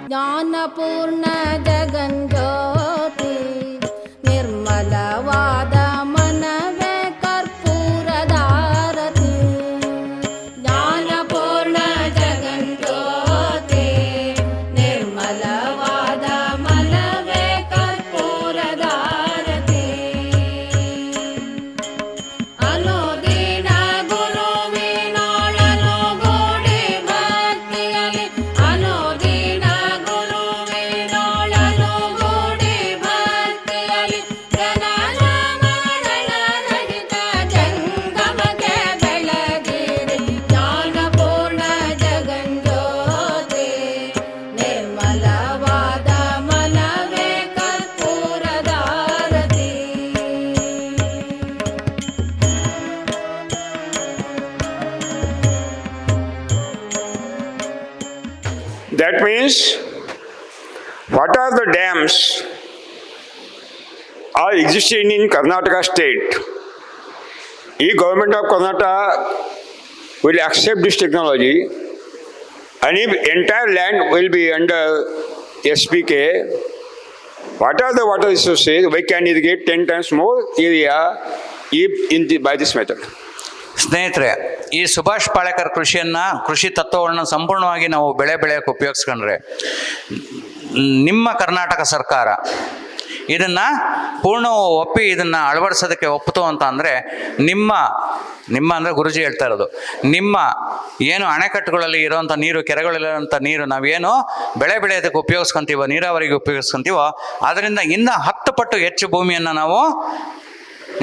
ಜ್ಞಾನಪೂರ್ಣ ಜಗಜ್ಯೋತಿ ನಿರ್ಮಲವಾದ ಮನವೇ ಕರ್ಪೂರದಾರತಿ. ಜ್ಞಾನಪೂರ್ಣ ಜಗಜ್ಯೋತಿ ನಿರ್ಮಲವಾದ ಮನವೇ ಕರ್ಪೂರದಾರತಿ. ಅನುದಿನ ಗುರುವಿನೊಳನು ಗೂಡಿ ಭಕ್ತಿಯಲಿ, ಅನುದಿನ ಗುರುವಿನೊಳನು ಗೂಡಿ ಭಕ್ತಿಯಲಿ, ಜನನ ಮರಣ ರಹಿತ ಜಂಗಮಕ್ಕೆ ಬೆಳಗಿರಿ. ಜ್ಞಾನಪೂರ್ಣ ಜಗಜ್ಯೋತಿ ನಿರ್ಮಲವಾದ ಮನವೇ ಕರ್ಪೂರದಾರತಿ. That means, what are the dams are existing in Karnataka state? The government of Karnataka will accept this technology, and if entire land will be under SPK, what are the water resources? We can irrigate 10 times more area if by this method. ಸ್ನೇಹಿತರೆ, ಈ ಸುಭಾಷ್ ಪಾಳೇಕರ್ ಕೃಷಿ ತತ್ವವನ್ನು ಸಂಪೂರ್ಣವಾಗಿ ನಾವು ಬೆಳೆಯೋಕ್ಕೆ ಉಪಯೋಗಿಸ್ಕೊಂಡ್ರೆ, ನಿಮ್ಮ ಕರ್ನಾಟಕ ಸರ್ಕಾರ ಇದನ್ನು ಪೂರ್ಣ ಒಪ್ಪಿ ಇದನ್ನು ಅಳವಡಿಸೋದಕ್ಕೆ ಒಪ್ಪಿತು ಅಂತ ಅಂದರೆ, ನಿಮ್ಮ ಅಂದರೆ ಗುರುಜಿ ಹೇಳ್ತಾ ಇರೋದು, ನಿಮ್ಮ ಏನು ಅಣೆಕಟ್ಟುಗಳಲ್ಲಿ ಇರೋವಂಥ ನೀರು, ಕೆರೆಗಳಲ್ಲಿರೋಂಥ ನೀರು ನಾವೇನು ಬೆಳೆಯೋದಕ್ಕೆ ಉಪಯೋಗಿಸ್ಕೊತೀವೋ, ನೀರಾವರಿಗೆ ಉಪಯೋಗಿಸ್ಕೊತೀವೋ, ಅದರಿಂದ ಇನ್ನು 10 ಪಟ್ಟು ಹೆಚ್ಚು ಭೂಮಿಯನ್ನು ನಾವು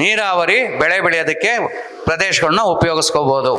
ನೀರಾವರಿ ಬೆಳೆಯೋದಕ್ಕೆ ಪ್ರದೇಶಗಳನ್ನ ಉಪಯೋಗಿಸ್ಕೋಬೋದು.